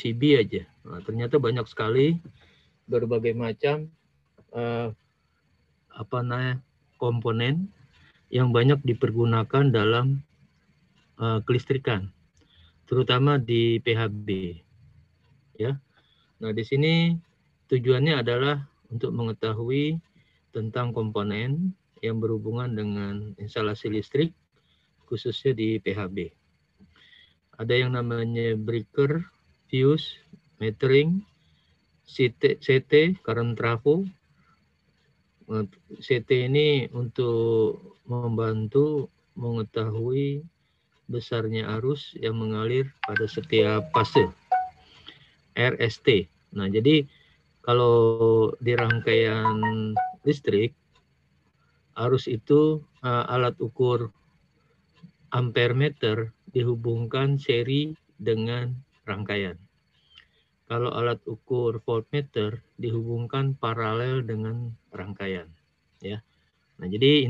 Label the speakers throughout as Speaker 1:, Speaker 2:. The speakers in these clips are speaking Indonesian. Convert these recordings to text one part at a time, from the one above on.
Speaker 1: MCB aja. Nah, ternyata banyak sekali berbagai macam komponen yang banyak dipergunakan dalam kelistrikan, terutama di PHB. Ya. Nah, di sini tujuannya adalah untuk mengetahui tentang komponen yang berhubungan dengan instalasi listrik, khususnya di PHB. Ada yang namanya breaker, fuse, metering, CT, current trafo. CT ini untuk membantu mengetahui besarnya arus yang mengalir pada setiap fase. RST. Nah, jadi kalau di rangkaian listrik, arus itu alat ukur ampere meter dihubungkan seri dengan rangkaian. Kalau alat ukur voltmeter dihubungkan paralel dengan rangkaian. Ya. Nah, jadi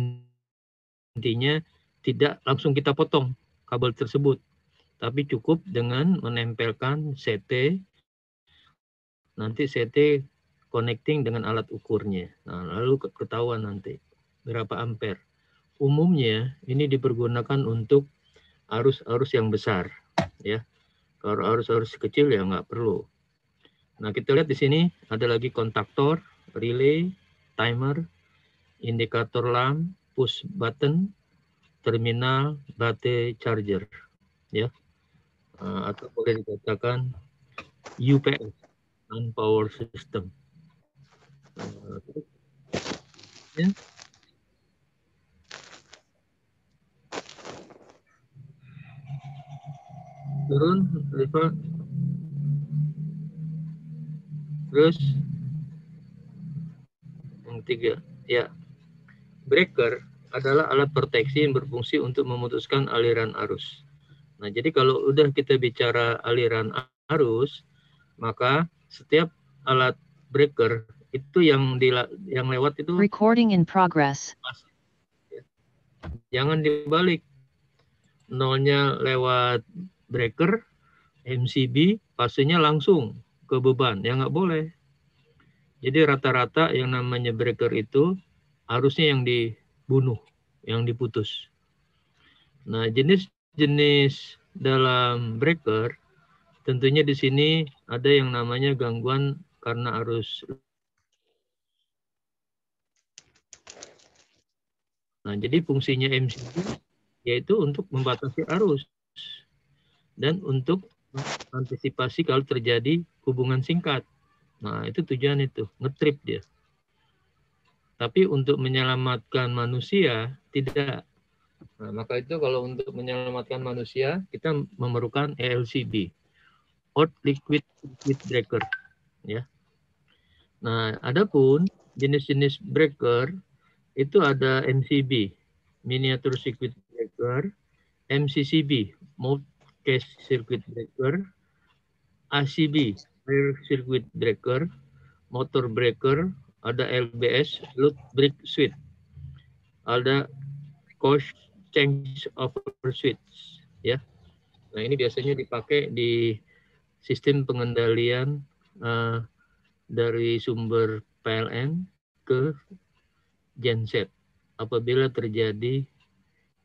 Speaker 1: intinya tidak langsung kita potong kabel tersebut, tapi cukup dengan menempelkan CT. Nanti CT connecting dengan alat ukurnya. Nah, lalu ketahuan nanti berapa ampere. Umumnya ini dipergunakan untuk arus-arus yang besar, ya. Kalau arus-arus kecil ya nggak perlu. Nah, kita lihat di sini ada lagi kontaktor, relay, timer, indikator lamp, push button, terminal, baterai charger, ya. Atau boleh dikatakan UPS, non-power system. Ya. Turun, Riva. Terus yang ketiga, ya, breaker adalah alat proteksi yang berfungsi untuk memutuskan aliran arus. Nah, jadi kalau udah kita bicara aliran arus, maka setiap alat breaker itu yang lewat itu
Speaker 2: recording in progress.
Speaker 1: Jangan dibalik. Nolnya lewat breaker, MCB, fasenya langsung ke beban. Ya nggak boleh. Jadi rata-rata yang namanya breaker itu harusnya yang dibunuh, yang diputus. Nah, jenis-jenis dalam breaker tentunya di sini ada yang namanya gangguan karena arus. Nah, jadi fungsinya MCB yaitu untuk membatasi arus dan untuk antisipasi kalau terjadi hubungan singkat. Nah, itu tujuan itu, ngetrip dia. Tapi untuk menyelamatkan manusia, tidak. Nah, maka itu kalau untuk menyelamatkan manusia, kita memerlukan ELCB, Hot Liquid Circuit Breaker. Ya. Nah, adapun jenis-jenis breaker, itu ada MCB, Miniature Circuit Breaker, MCCB, Mode Case Circuit Breaker, ACB, Rear Circuit Breaker, Motor Breaker, ada LBS, Load Break Switch, ada Coach Change Over Switch, ya. Nah, ini biasanya dipakai di sistem pengendalian dari sumber PLN ke genset apabila terjadi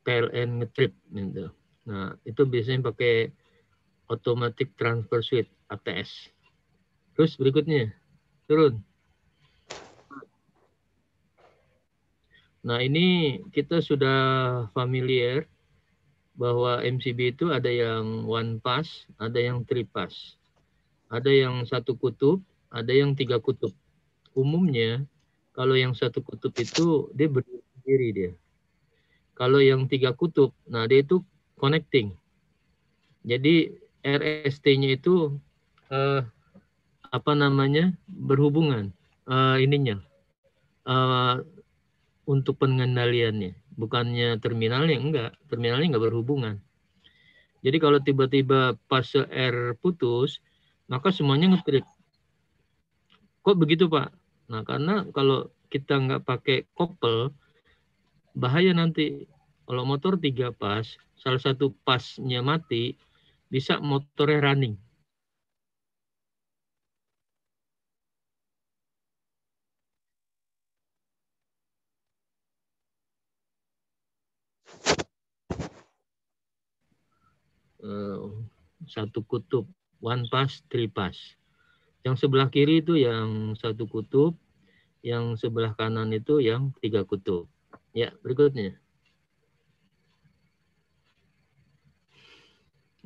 Speaker 1: PLN ngetrip gitu. Nah, itu biasanya pakai automatic transfer switch ATS. Terus berikutnya turun. Nah, ini kita sudah familiar bahwa MCB itu ada yang one pass, ada yang three pass. Ada yang satu kutub, ada yang tiga kutub. Umumnya kalau yang satu kutub itu dia berdiri sendiri dia. Kalau yang tiga kutub, nah dia itu connecting. Jadi RST-nya itu berhubungan untuk pengendaliannya, bukannya terminalnya enggak berhubungan. Jadi kalau tiba-tiba fase R putus, maka semuanya ngetrip. Kok begitu, Pak? Nah, karena kalau kita nggak pakai couple, bahaya nanti. Kalau motor 3 pas, salah satu pasnya mati, bisa motornya running. satu kutub, one pass, three pass. Yang sebelah kiri itu yang satu kutub, yang sebelah kanan itu yang 3 kutub. Ya, berikutnya.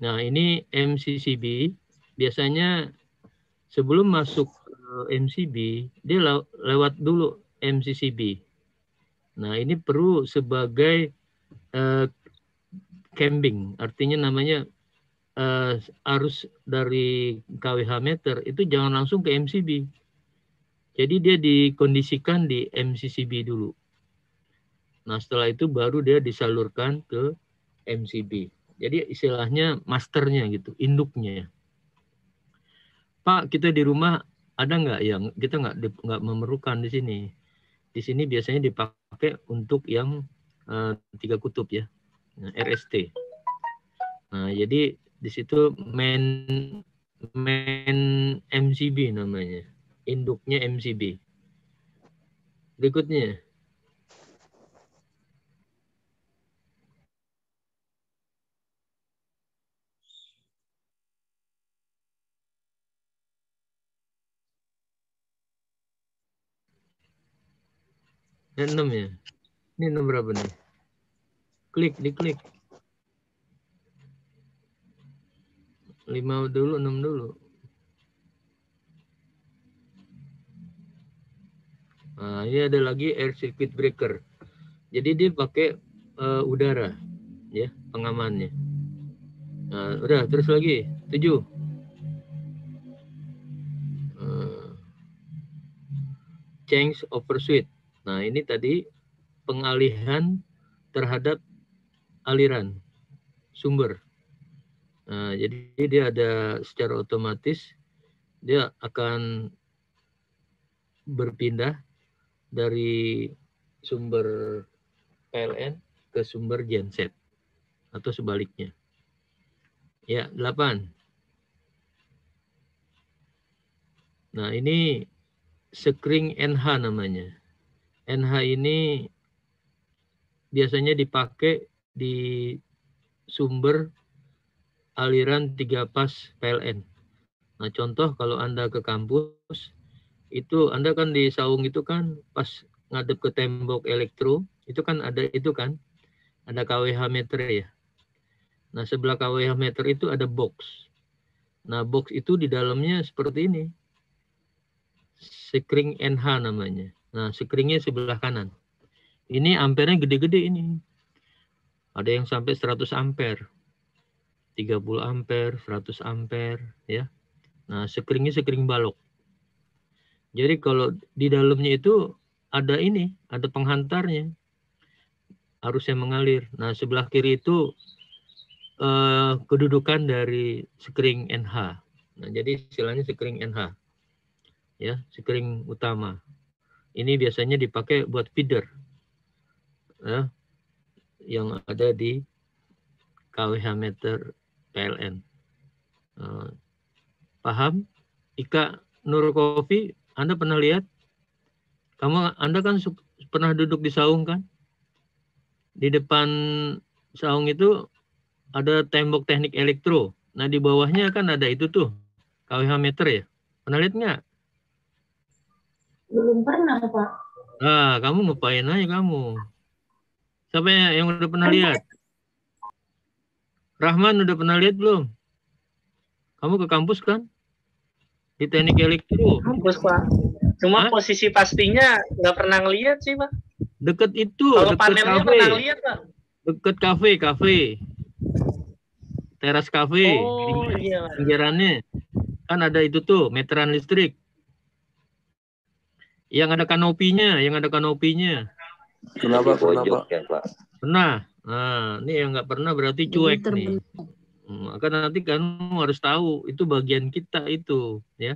Speaker 1: Nah, ini MCCB. Biasanya sebelum masuk ke MCB, dia lewat dulu MCCB. Nah, ini perlu sebagai camping, artinya namanya arus dari KWH meter itu jangan langsung ke MCB. Jadi dia dikondisikan di MCCB dulu. Nah, setelah itu baru dia disalurkan ke MCB. Jadi istilahnya masternya gitu, induknya. Pak, kita di rumah ada nggak yang kita nggak memerlukan di sini? Di sini biasanya dipakai untuk yang 3 kutub ya, RST. Nah, jadi di situ main MCB namanya, induknya MCB. Berikutnya. Yang 6 ya. Ini 6 berapa nih? Diklik. 5 dulu, 6 dulu. Nah, ini ada lagi air circuit breaker. Jadi dia pakai udara, ya, pengamannya. Nah, udah, terus lagi. 7. Change over switch. Nah, ini tadi pengalihan terhadap aliran sumber. Nah, jadi dia ada secara otomatis dia akan berpindah dari sumber PLN ke sumber genset atau sebaliknya. Ya, 8. Nah, ini screen NH namanya. NH ini biasanya dipakai di sumber aliran 3 pas PLN. Nah, contoh kalau Anda ke kampus, itu Anda kan di saung itu kan pas ngadep ke tembok elektro, itu kan ada KWH meter ya. Nah, sebelah KWH meter itu ada box. Nah, box itu di dalamnya seperti ini. Screen NH namanya. Nah, screennya sebelah kanan. Ini ampernya gede-gede ini. Ada yang sampai 100 ampere. 30 ampere, 100 ampere ya. Nah, screennya screen balok. Jadi kalau di dalamnya itu ada penghantarnya. Arusnya mengalir. Nah, sebelah kiri itu kedudukan dari screen NH. Nah, jadi istilahnya screen NH. Ya, screen utama. Ini biasanya dipakai buat feeder. Ya, yang ada di KWH meter PLN. Paham? Ika Nur Kofi, Anda pernah lihat? Anda kan pernah duduk di saung kan? Di depan saung itu ada tembok teknik elektro. Nah, di bawahnya kan ada itu tuh, KWH meter ya. Pernah lihat nggak?
Speaker 2: Belum pernah, Pak.
Speaker 1: Ah, kamu ngapain aja kamu? Siapa yang udah pernah lihat? Rahman udah pernah lihat belum? Kamu ke kampus kan? Di teknik elektro.
Speaker 2: Kampus, Pak. Cuma posisi pastinya nggak pernah ngelihat sih, Pak.
Speaker 1: Deket itu,
Speaker 2: kalau
Speaker 1: deket
Speaker 2: panelnya
Speaker 1: kafe.
Speaker 2: Pernah lihat, Pak.
Speaker 1: Deket kafe. Teras kafe.
Speaker 2: Oh, iya.
Speaker 1: Pinggirannya. Kan ada itu tuh, meteran listrik. Yang ada kanopinya.
Speaker 3: Kenapa?
Speaker 1: Pernah. Nah, ini yang nggak pernah berarti cuek nih. Maka nanti kamu harus tahu itu bagian kita itu, ya.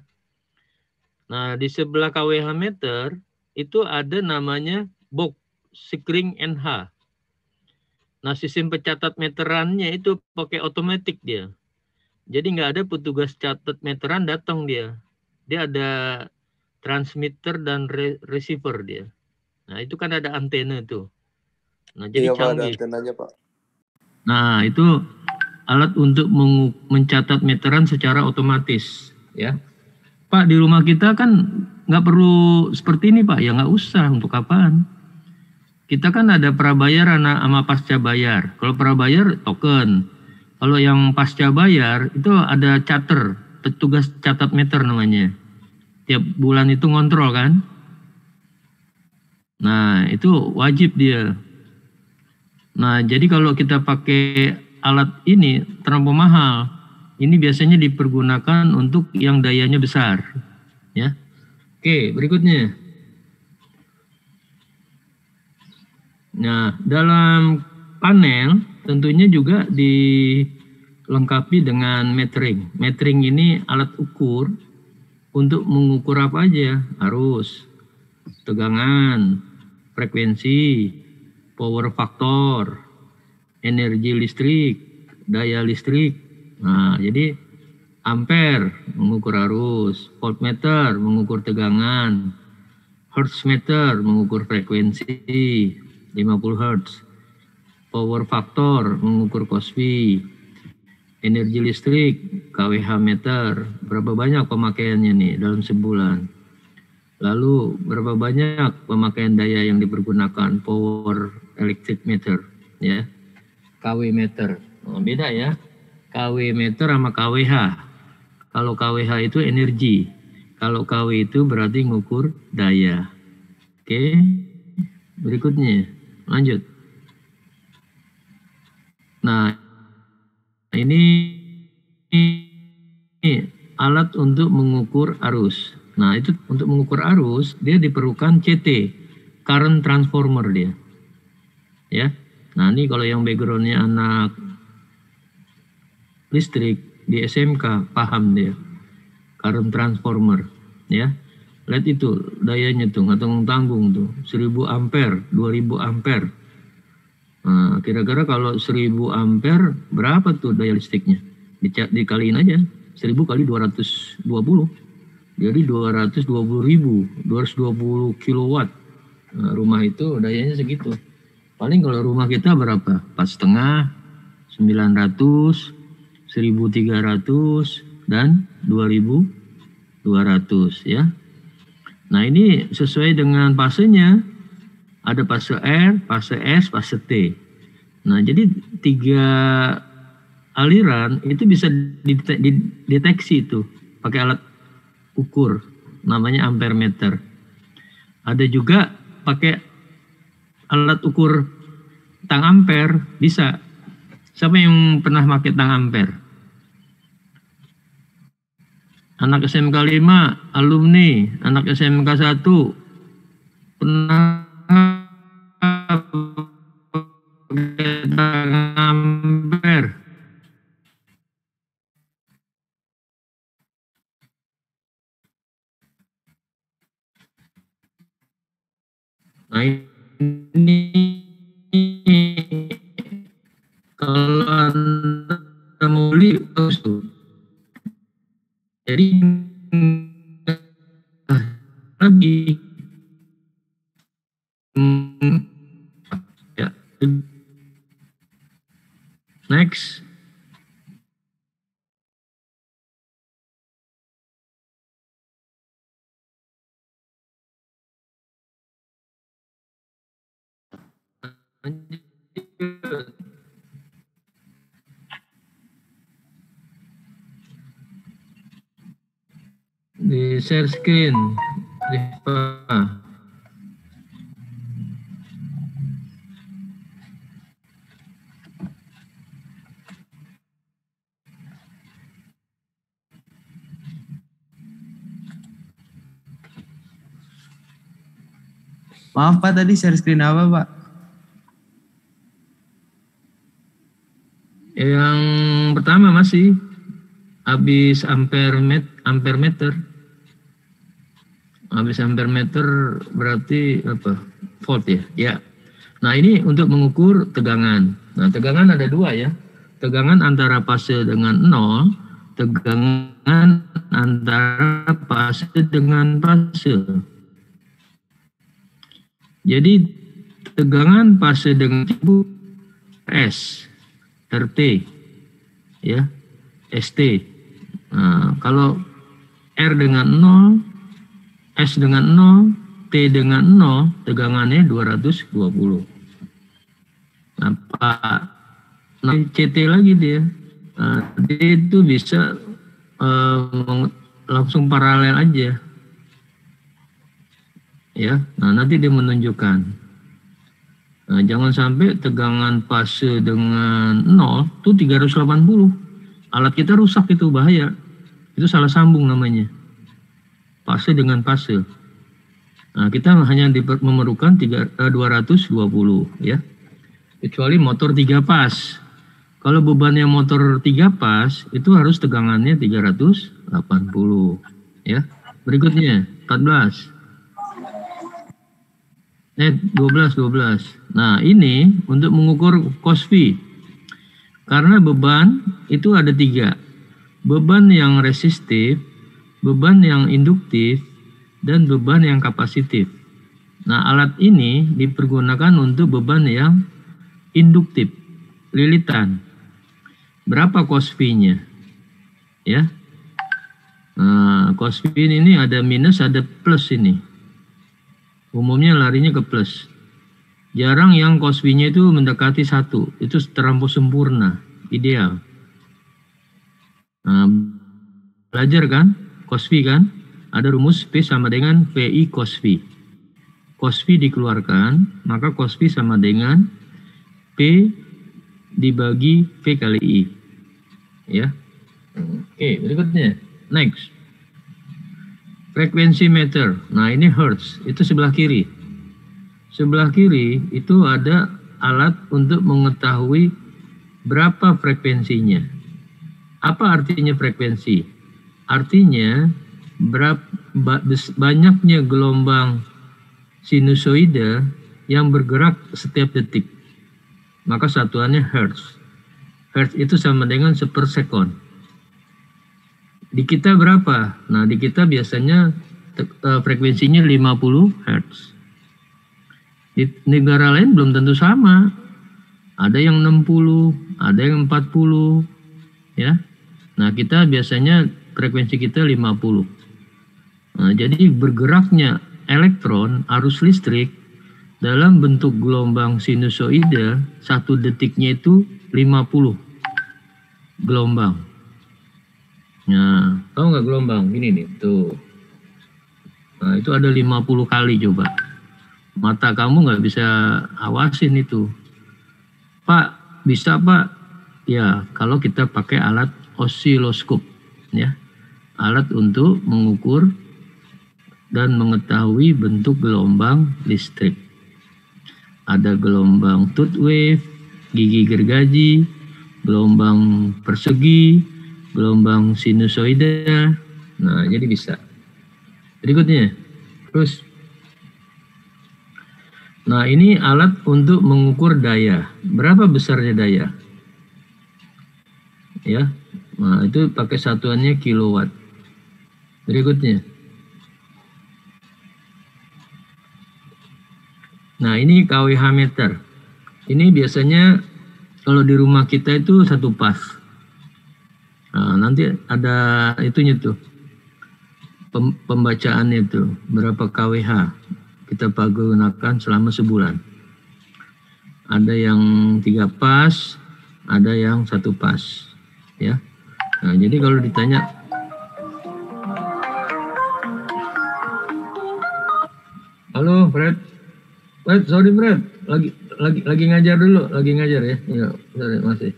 Speaker 1: Nah, di sebelah KWH meter itu ada namanya box screen NH. Nah, sistem pencatat meterannya itu pakai otomatis dia. Jadi nggak ada petugas catat meteran datang dia. Dia ada transmitter dan receiver dia. Nah, itu kan ada antena tuh. Nah, jadi
Speaker 3: iya,
Speaker 1: canggih.
Speaker 3: Pak, ada antenanya, Pak.
Speaker 1: Nah, itu alat untuk mencatat meteran secara otomatis, ya. Pak, di rumah kita kan nggak perlu seperti ini, Pak. Ya nggak usah, untuk apaan? Kita kan ada prabayar sama pasca bayar. Kalau prabayar token. Kalau yang pasca bayar itu ada charter, petugas catat meter namanya. Tiap bulan itu ngontrol kan. Nah, itu wajib dia. Nah, jadi kalau kita pakai alat ini terlalu mahal. Ini biasanya dipergunakan untuk yang dayanya besar, ya. Oke, berikutnya. Nah, dalam panel tentunya juga dilengkapi dengan metering. Metering ini alat ukur untuk mengukur apa aja? Arus, tegangan, frekuensi, power factor, energi listrik, daya listrik. Nah, jadi ampere mengukur arus, voltmeter mengukur tegangan, hertzmeter mengukur frekuensi 50 Hz, power factor mengukur Cosby, energi listrik kWh meter, berapa banyak pemakaiannya nih dalam sebulan. Lalu berapa banyak pemakaian daya yang dipergunakan, power electric meter, ya, kW meter. Nah, beda ya, kW meter sama kWh. Kalau kWh itu energi, kalau kW itu berarti ngukur daya. Oke, berikutnya lanjut. Nah, ini alat untuk mengukur arus. Nah, itu untuk mengukur arus dia diperlukan CT, current transformer dia. Ya. Nah, ini kalau yang backgroundnya anak listrik di SMK paham dia. Current transformer, ya. Lihat itu dayanya tuh, nggak tanggung-tanggung tuh, 1000 ampere, 2000 ampere. Nah, kira-kira kalau 1000 ampere berapa tuh daya listriknya? Dikaliin aja, 1000 kali 220. Jadi 220.000, 220 kilowatt. Nah, rumah itu dayanya segitu. Paling kalau rumah kita berapa? 4,5, 900, 1300, dan 2200, ya. Nah, ini sesuai dengan fasenya. Ada fase R, fase S, fase T. Nah, jadi 3 aliran itu bisa dideteksi itu pakai alat ukur namanya ampere meter. Ada juga pakai alat ukur tang ampere, bisa. Siapa yang pernah pakai tang ampere? Anak SMK 5, alumni, anak SMK 1 pernah pakai tang ampere? Nah, ini kalau Anda mau beli bagus tuh. Jadi lagi ya. Next. Di share screen, Rifa.
Speaker 3: Maaf Pak, tadi share screen apa Pak?
Speaker 1: Yang pertama masih habis ampere meter. Habis ampere meter berarti apa? Volt ya. Ya. Nah, ini untuk mengukur tegangan. Nah, tegangan ada 2 ya. Tegangan antara fase dengan 0, tegangan antara fase dengan fase. Jadi tegangan fase dengan S, RT. ya, ST. Nah, kalau R dengan 0, S dengan 0, T dengan 0, tegangannya 220. Nah, CT lagi dia. Nah, dia itu bisa langsung paralel aja. Ya, nah nanti dia menunjukkan. Nah, jangan sampai tegangan fase dengan 0 itu 380. Alat kita rusak, itu bahaya. Itu salah sambung namanya. Fase dengan fase. Nah, kita hanya memerlukan 220 ya. Kecuali motor 3 pas. Kalau bebannya motor 3 pas itu harus tegangannya 380 ya. Berikutnya 14. 12. Nah, ini untuk mengukur Cosby. Karena beban itu ada 3. Beban yang resistif, beban yang induktif, dan beban yang kapasitif. Nah, alat ini dipergunakan untuk beban yang induktif, lilitan. Berapa Cosby-nya? Ya. Nah, Cosby ini ada minus, ada plus ini. Umumnya larinya ke plus. Jarang yang Cosby-nya itu mendekati 1. Itu terlampau sempurna, ideal. Nah, belajar kan? Cosby kan? Ada rumus P sama dengan VI Cosby. Cosby dikeluarkan, maka Cosby sama dengan P dibagi V kali I. Ya. Oke, berikutnya. Next. Frekuensi meter. Nah, ini hertz. Itu sebelah kiri. Sebelah kiri itu ada alat untuk mengetahui berapa frekuensinya. Apa artinya frekuensi? Artinya banyaknya gelombang sinusoida yang bergerak setiap detik. Maka satuannya hertz. Hertz itu sama dengan 1/sekon. Di kita berapa? Nah, di kita biasanya frekuensinya 50 Hz. Di negara lain belum tentu sama. Ada yang 60, ada yang 40, ya. Nah, kita biasanya frekuensi kita 50. Nah, jadi bergeraknya elektron arus listrik dalam bentuk gelombang sinusoida 1 detiknya itu 50 gelombang. Nah, tahu nggak gelombang? Gini nih, tuh. Nah, itu ada 50 kali coba. Mata kamu nggak bisa awasin itu. Pak, bisa Pak? Ya, kalau kita pakai alat osiloskop, ya. Alat untuk mengukur dan mengetahui bentuk gelombang listrik. Ada gelombang tooth wave, gigi gergaji, gelombang persegi, gelombang sinusoida. Nah, jadi bisa. Berikutnya. Terus. Nah, ini alat untuk mengukur daya. Berapa besarnya daya? Ya. Nah, itu pakai satuannya kilowatt. Berikutnya. Nah, ini kWh meter. Ini biasanya kalau di rumah kita itu 1 pas. Nah, nanti ada itunya tuh, pembacaannya tuh, berapa kWh kita gunakan selama sebulan. Ada yang 3 pas, ada yang 1 pas, ya. Nah, jadi kalau ditanya, halo Fred, sorry Fred, lagi ngajar dulu, lagi ngajar ya, ya, sorry, masih.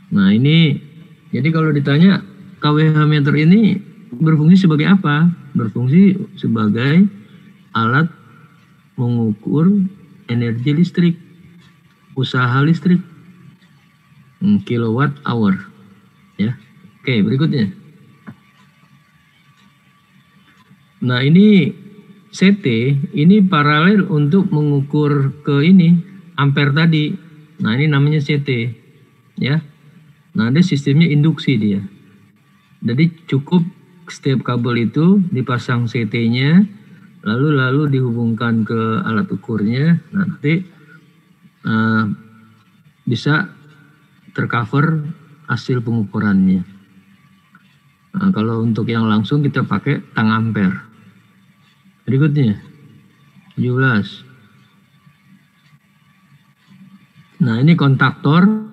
Speaker 1: Nah, ini jadi kalau ditanya kWh meter ini berfungsi sebagai apa? Berfungsi sebagai alat mengukur energi listrik, usaha listrik, kilowatt hour, ya. Oke, berikutnya. Nah, ini CT, ini paralel untuk mengukur ke ini ampere tadi. Nah, ini namanya CT, ya. Nah, ada sistemnya induksi dia. Jadi cukup setiap kabel itu dipasang CT-nya, lalu dihubungkan ke alat ukurnya. Nanti bisa tercover hasil pengukurannya. Nah, kalau untuk yang langsung kita pakai tang ampere. Berikutnya 17. Nah, ini kontaktor.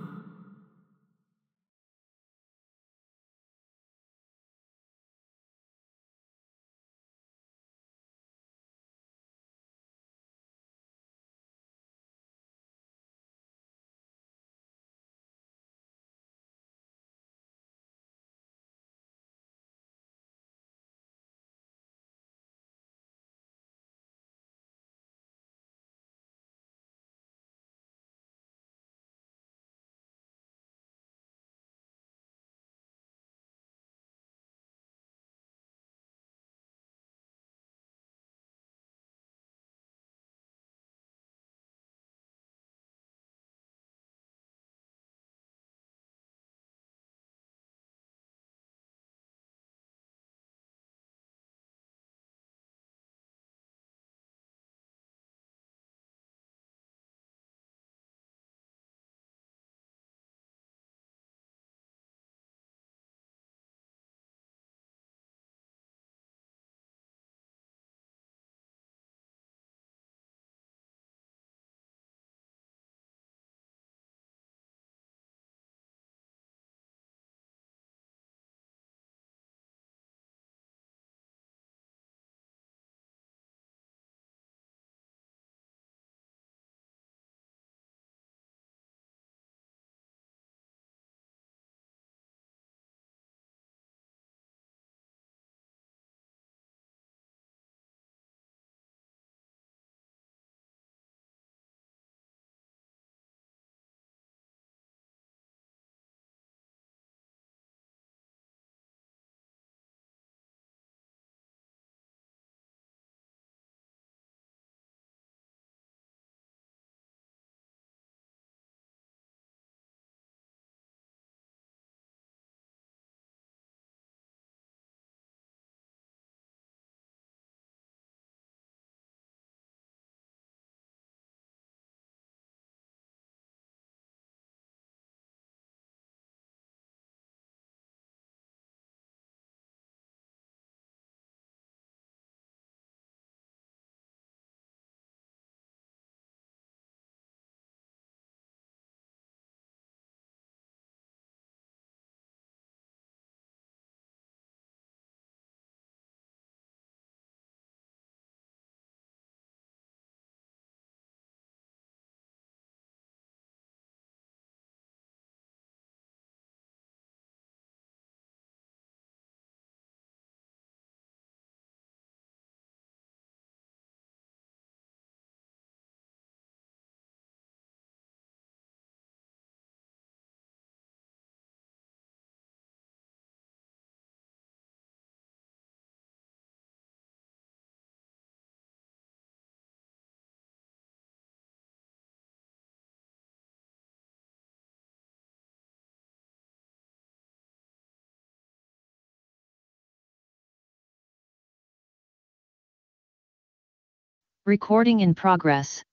Speaker 4: Recording in progress.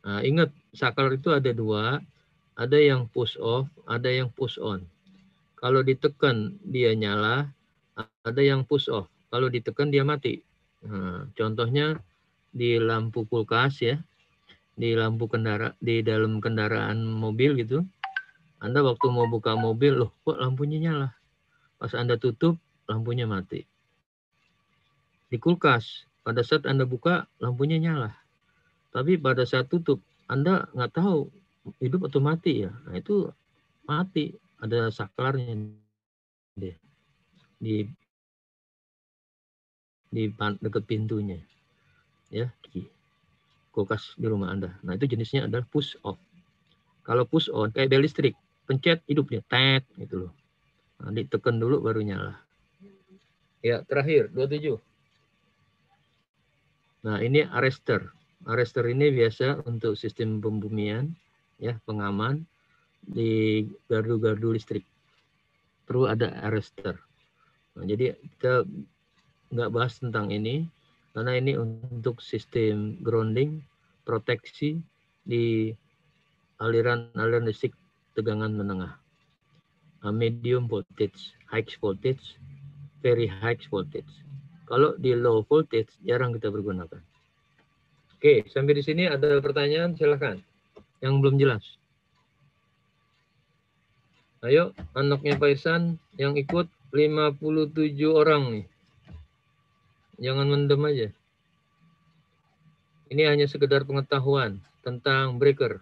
Speaker 1: Nah, ingat saklar itu ada dua, ada yang push off, ada yang push on. Kalau ditekan dia nyala, ada yang push off. Kalau ditekan dia mati. Nah, contohnya di lampu kulkas ya, di lampu di dalam kendaraan mobil gitu. Anda waktu mau buka mobil, loh kok lampunya nyala? Pas Anda tutup, lampunya mati. Di kulkas, pada saat Anda buka, lampunya nyala. Tapi pada saat tutup, Anda nggak tahu hidup atau mati ya. Nah itu mati, ada saklarnya deh di dekat pintunya ya, di kulkas di rumah Anda. Nah itu jenisnya adalah push off. Kalau push on kayak bel listrik, pencet hidup dia, tet gitu loh. Nah, ditekan dulu baru nyala. Ya terakhir 27. Nah ini arrestor. Arrestor ini biasa untuk sistem pembumian, ya, pengaman di gardu-gardu listrik. Perlu ada arrestor. Nah, jadi kita nggak bahas tentang ini karena ini untuk sistem grounding, proteksi di aliran listrik tegangan menengah. Medium voltage, high voltage, very high voltage. Kalau di low voltage jarang kita pergunakan. Oke, sampai di sini ada pertanyaan, silahkan. Yang belum jelas. Ayo, anaknya Pak Ihsan yang ikut 57 orang nih. Jangan mendem aja. Ini hanya sekedar pengetahuan tentang breaker.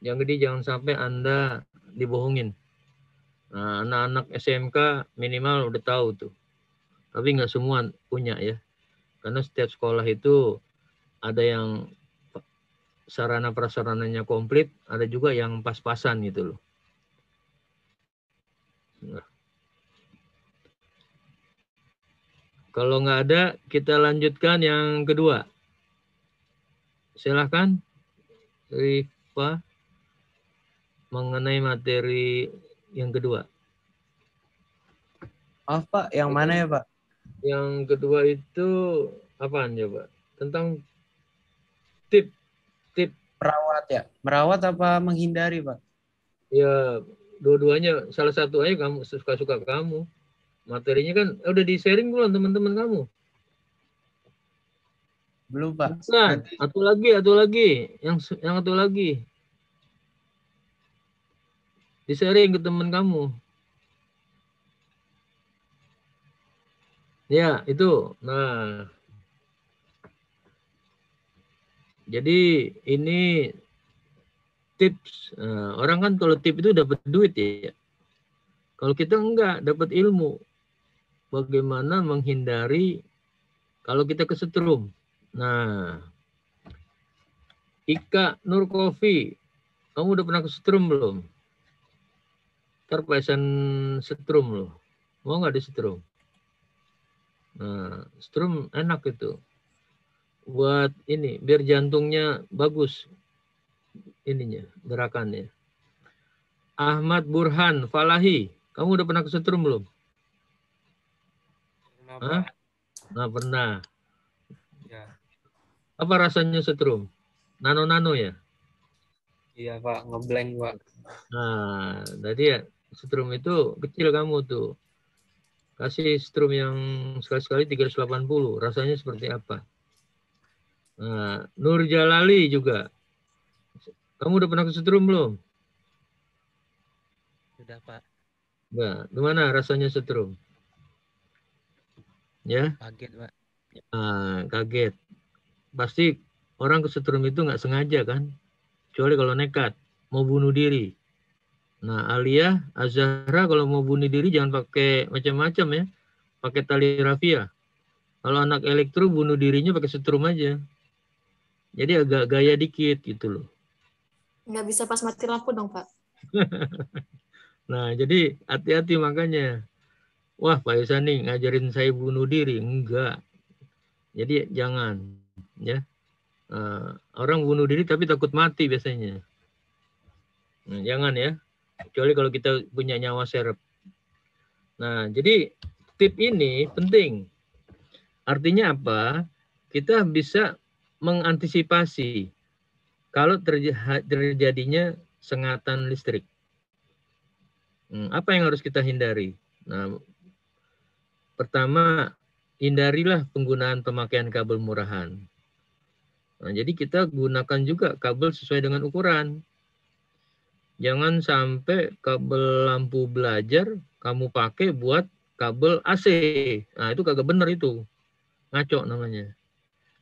Speaker 1: Yang jadi jangan sampai Anda dibohongin. Nah, anak-anak SMK minimal udah tahu tuh. Tapi nggak semua punya ya. Karena setiap sekolah itu ada yang sarana prasarananya komplit, ada juga yang pas-pasan gitu loh. Nah, kalau nggak ada, kita lanjutkan yang kedua. Silahkan, Rifa, mengenai materi yang kedua.
Speaker 3: Maaf Pak, yang mana ya Pak?
Speaker 1: Yang kedua itu apaan coba? Tentang tip.
Speaker 3: Merawat ya? Merawat apa menghindari Pak?
Speaker 1: Ya, dua-duanya. Salah satu aja kamu suka-suka kamu. Materinya kan udah di-sharing belum teman-teman kamu?
Speaker 3: Belum Pak.
Speaker 1: Bukan, atau lagi. Yang satu lagi. Di-sharing ke teman kamu. Ya, itu. Nah, jadi ini tips. Nah, orang kan kalau tip itu dapat duit ya. Kalau kita enggak, dapat ilmu. Bagaimana menghindari kalau kita kesetrum. Nah, Ika Nur Coffee, kamu udah pernah kesetrum belum? Ntar Pak Ihsan setrum loh. Mau nggak disetrum? Nah, setrum enak itu. Buat ini, biar jantungnya bagus. Ininya, gerakannya. Ahmad Burhan Falahi, kamu udah pernah kesetrum belum? Hah? Nggak pernah.
Speaker 5: Ya.
Speaker 1: Apa rasanya setrum? Nano-nano ya?
Speaker 5: Iya Pak, ngeblank Pak.
Speaker 1: Nah, tadi ya, setrum itu kecil kamu tuh. Kasih setrum yang sekali-sekali 380. Rasanya seperti apa? Nah, Nur Jalali juga. Kamu udah pernah kesetrum belum?
Speaker 5: Sudah Pak.
Speaker 1: Enggak. Gimana rasanya setrum? Ya?
Speaker 5: Kaget Pak.
Speaker 1: Nah, kaget. Pasti orang kesetrum itu nggak sengaja kan? Kecuali kalau nekat. Mau bunuh diri. Nah, Alia, Azahra kalau mau bunuh diri jangan pakai macam-macam ya. Pakai tali rafia. Kalau anak elektro bunuh dirinya pakai setrum aja. Jadi agak gaya dikit gitu loh.
Speaker 6: Nggak bisa pas mati lampu dong, Pak.
Speaker 1: Nah, jadi hati-hati makanya. Wah, Pak Ihsan nih ngajarin saya bunuh diri. Enggak. Jadi jangan. Ya. Orang bunuh diri tapi takut mati biasanya. Nah, jangan ya. Kecuali kalau kita punya nyawa serep. Nah, jadi tip ini penting. Artinya apa? Kita bisa mengantisipasi kalau terjadinya sengatan listrik. Apa yang harus kita hindari? Nah, pertama, hindarilah penggunaan pemakaian kabel murahan. Nah, jadi kita gunakan juga kabel sesuai dengan ukuran. Jangan sampai kabel lampu belajar kamu pakai buat kabel AC. Nah, itu kagak bener itu. Ngaco namanya.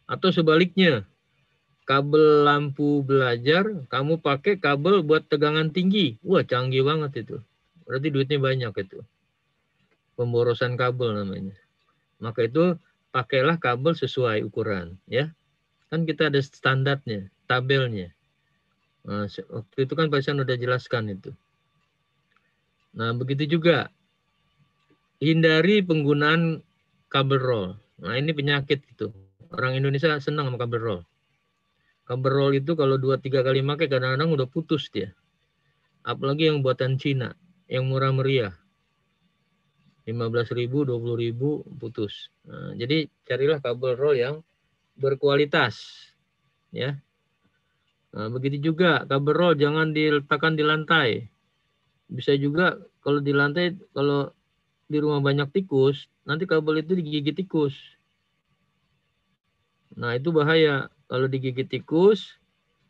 Speaker 1: Atau sebaliknya, kabel lampu belajar kamu pakai kabel buat tegangan tinggi. Wah, canggih banget itu. Berarti duitnya banyak itu. Pemborosan kabel namanya. Maka itu pakailah kabel sesuai ukuran, ya. Kan kita ada standarnya, tabelnya. Nah, waktu itu kan Pak Ihsan udah jelaskan itu. Nah, begitu juga hindari penggunaan kabel roll. Nah, ini penyakit itu. Orang Indonesia senang sama kabel roll. Kabel roll itu kalau 2-3 kali pakai kadang-kadang udah putus dia. Apalagi yang buatan Cina, yang murah meriah. 15.000, 20.000 putus. Nah, jadi carilah kabel roll yang berkualitas, ya. Nah, begitu juga kabel roll jangan diletakkan di lantai. Bisa juga kalau di lantai, kalau di rumah banyak tikus, nanti kabel itu digigit tikus. Nah, itu bahaya. Kalau digigit tikus,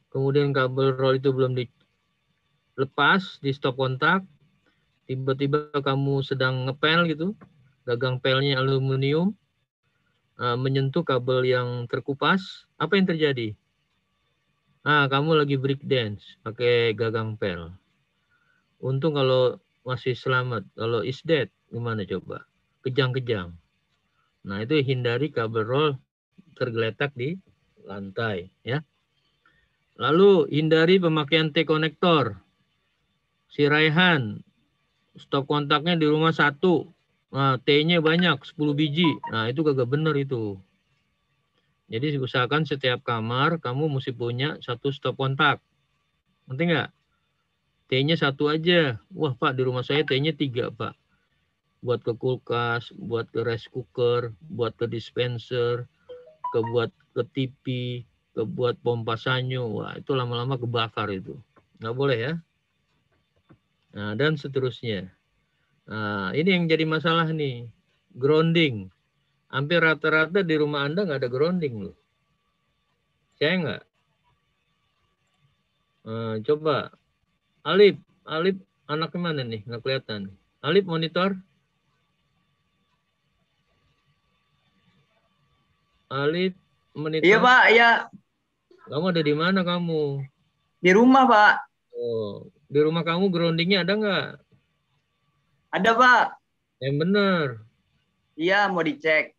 Speaker 1: kemudian kabel roll itu belum dilepas, di stop kontak, tiba-tiba kamu sedang ngepel gitu, gagang pelnya aluminium, menyentuh kabel yang terkupas, apa yang terjadi? Nah, kamu lagi break dance pakai gagang pel. Untung kalau masih selamat. Kalau is dead, gimana coba? Kejang-kejang. Nah, itu hindari kabel roll tergeletak di lantai, ya. Lalu hindari pemakaian T-konektor. Si Raihan, stop kontaknya di rumah 1. Nah, T-nya banyak, 10 biji. Nah, itu kagak bener itu. Jadi usahakan setiap kamar kamu mesti punya 1 stop kontak. Ngerti nggak? T-nya 1 aja. Wah Pak, di rumah saya T-nya 3 Pak. Buat ke kulkas, buat ke rice cooker, buat ke dispenser, buat ke TV, buat pompa sanyo. Wah, itu lama-lama kebakar itu. Nggak boleh ya. Nah, dan seterusnya. Nah, ini yang jadi masalah nih. Grounding. Hampir rata-rata di rumah Anda nggak ada grounding loh. Saya nggak. Coba. Alip anaknya mana nih? Nggak kelihatan. Alip monitor. Alip monitor.
Speaker 7: Iya Pak, iya.
Speaker 1: Kamu ada di mana kamu?
Speaker 7: Di rumah Pak.
Speaker 1: Oh, di rumah kamu groundingnya ada nggak?
Speaker 7: Ada Pak.
Speaker 1: Yang benar.
Speaker 7: Iya, mau dicek.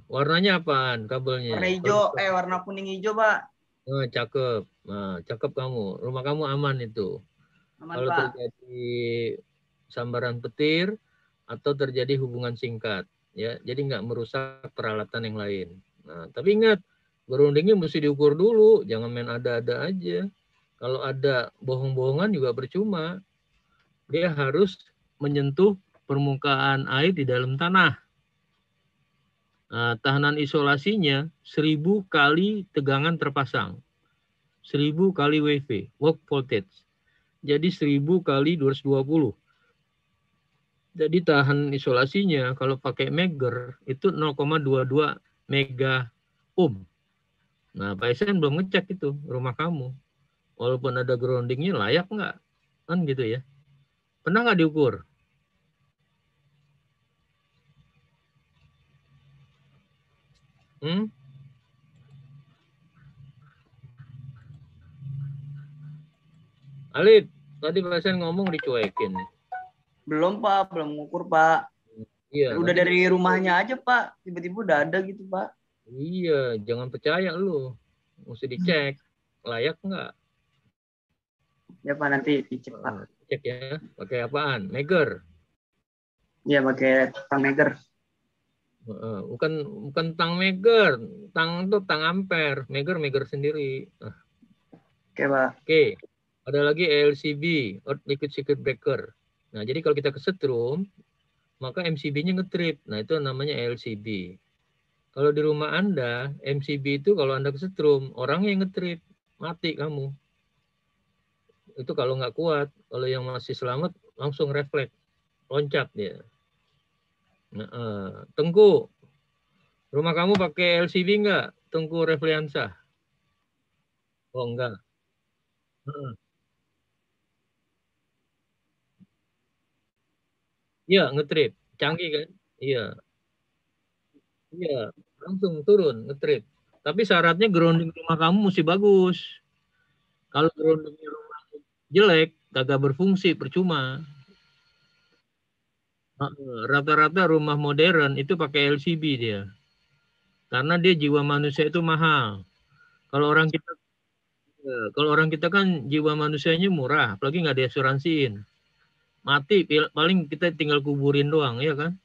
Speaker 1: Warnanya apaan kabelnya?
Speaker 7: Warna hijau, warna kuning hijau Pak.
Speaker 1: Oh, cakep. Nah, cakep kamu. Rumah kamu aman itu.
Speaker 7: Aman
Speaker 1: Kalau
Speaker 7: Pak.
Speaker 1: terjadi sambaran petir atau terjadi hubungan singkat, ya, jadi nggak merusak peralatan yang lain. Nah, tapi ingat, groundingnya mesti diukur dulu, jangan main ada-ada aja. Kalau ada bohong-bohongan juga percuma. Dia harus menyentuh permukaan air di dalam tanah. Nah, tahanan isolasinya 1000 kali tegangan terpasang. 1000 kali WV, work voltage. Jadi 1000 kali 220. Jadi tahan isolasinya kalau pakai Megger itu 0,22 mega ohm. Nah, Pak Esen belum ngecek itu rumah kamu. Walaupun ada groundingnya layak nggak? Kan gitu ya. Pernah nggak diukur? Alip, tadi Pak Esen ngomong dicuekin.
Speaker 7: Belum Pak, belum ngukur Pak.
Speaker 1: Iya.
Speaker 7: Udah dari rumahnya aja Pak, tiba-tiba udah ada gitu Pak.
Speaker 1: Iya, jangan percaya lu. Mesti dicek, layak nggak?
Speaker 7: Ya Pak, nanti dicek Pak.
Speaker 1: Cek ya, pakai apaan? Megger.
Speaker 7: Iya, pakai tang Megger.
Speaker 1: Bukan tang Megger, tang itu tang ampere, Megger sendiri.
Speaker 7: Oke Pak.
Speaker 1: Oke, ada lagi LCB, liquid circuit breaker. Nah, jadi kalau kita kesetrum, maka MCB-nya ngetrip. Nah, itu namanya LCB. Kalau di rumah Anda, MCB itu kalau Anda kesetrum, orangnya yang ngetrip, mati kamu. Itu kalau nggak kuat. Kalau yang masih selamat, langsung refleks, loncat dia. Nah, Tengku, rumah kamu pakai LCB nggak? Tengku Refliansah? Oh, enggak. Iya, ngetrip. Canggih kan? Iya. Iya, langsung turun, ngetrip. Tapi syaratnya grounding rumah kamu mesti bagus. Kalau groundingnya rumah jelek, kagak berfungsi, percuma. Rata-rata rumah modern itu pakai LCB dia. Karena dia jiwa manusia itu mahal. Kalau orang kita kan jiwa manusianya murah, apalagi nggak diasuransiin. Mati, paling kita tinggal kuburin doang, ya kan?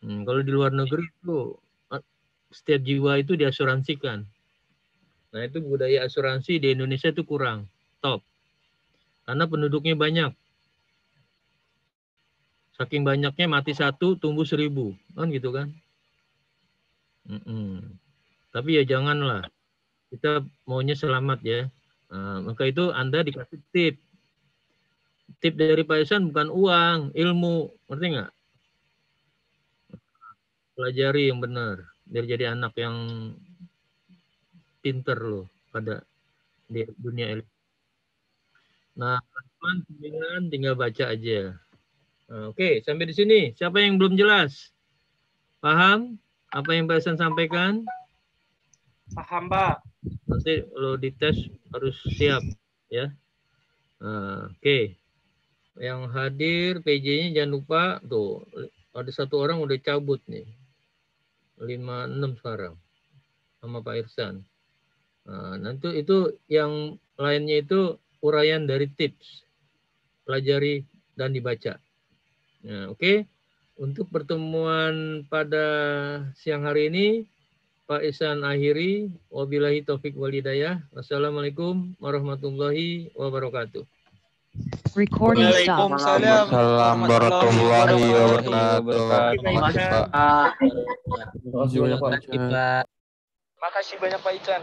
Speaker 1: Kalau di luar negeri itu setiap jiwa itu diasuransikan. Nah, itu budaya asuransi di Indonesia itu kurang, top. Karena penduduknya banyak. Saking banyaknya mati 1, tumbuh 1000. Kan gitu kan? Tapi ya janganlah. Kita maunya selamat ya. Nah, maka itu Anda dikasih tip. Tip dari Pak Ihsan bukan uang, ilmu. Ngerti nggak? Pelajari yang benar. Biar jadi anak yang pinter loh pada di dunia ilmu. Nah, teman-teman tinggal baca aja. Nah, oke, sampai di sini. Siapa yang belum jelas? Paham apa yang Pak Ihsan sampaikan?
Speaker 2: Paham, Pak.
Speaker 1: Nanti kalau dites harus siap ya. Nah, oke. Yang hadir PJ-nya jangan lupa tuh. Ada 1 orang udah cabut nih. 56 sekarang sama Pak Ihsan. Nah, nanti itu yang lainnya itu uraian dari tips. Pelajari dan dibaca. Nah, oke. Untuk pertemuan pada siang hari ini, Pak Ihsan akhiri. Wabillahi taufik walhidayah. Wassalamualaikum warahmatullahi wabarakatuh.
Speaker 4: Recording stop.
Speaker 5: Waalaikumsalam warahmatullahi wabarakatuh.
Speaker 2: Makasih banyak, Pak Ican.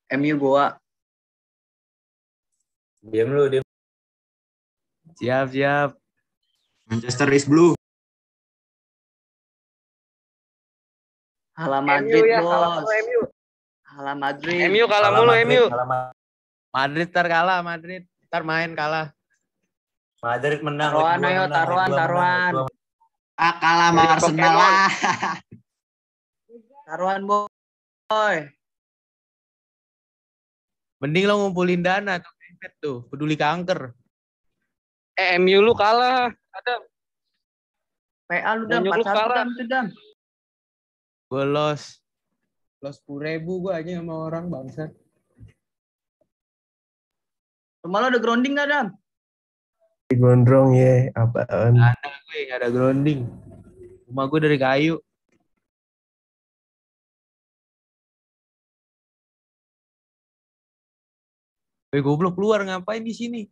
Speaker 7: MU Goa.
Speaker 5: Diam lu, diam.
Speaker 3: Siap, siap.
Speaker 8: Manchester is blue.
Speaker 7: Hala Madrid,
Speaker 2: MU ya, kalah
Speaker 7: bos.
Speaker 2: mulu MU.
Speaker 7: Hala Madrid.
Speaker 2: MU kalah mulu MU.
Speaker 3: Madrid ntar kalah, Madrid. Ntar main kalah.
Speaker 5: Madrid menang.
Speaker 7: Taruhan ayo, taruhan.
Speaker 8: Ah, kalah sama Arsenal lah.
Speaker 7: Taruhan, boy.
Speaker 3: Mending lo ngumpulin dana tuh, peduli kanker.
Speaker 2: MU lu kalah. Ada
Speaker 7: PA lu Dam,
Speaker 2: Banyak lu
Speaker 7: 41
Speaker 2: kalah.
Speaker 7: Dam, tuh Dam.
Speaker 3: Gue los 10.000 gue aja sama orang bangsa.
Speaker 7: Rumah lo ada grounding nggak, Dam?
Speaker 9: Gondrong ya, apaan?
Speaker 3: Ada gue, ada grounding. Rumah gue dari kayu. Goblok keluar ngapain di sini?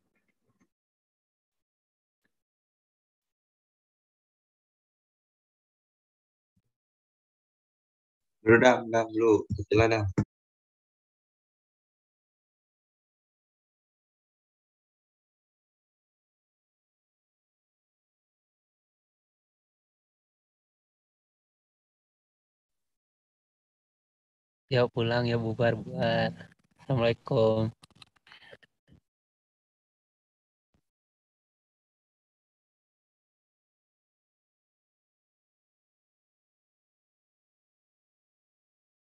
Speaker 5: Dulu dam, dulu. Kecilan dam.
Speaker 10: Ya pulang ya bubar. Assalamualaikum.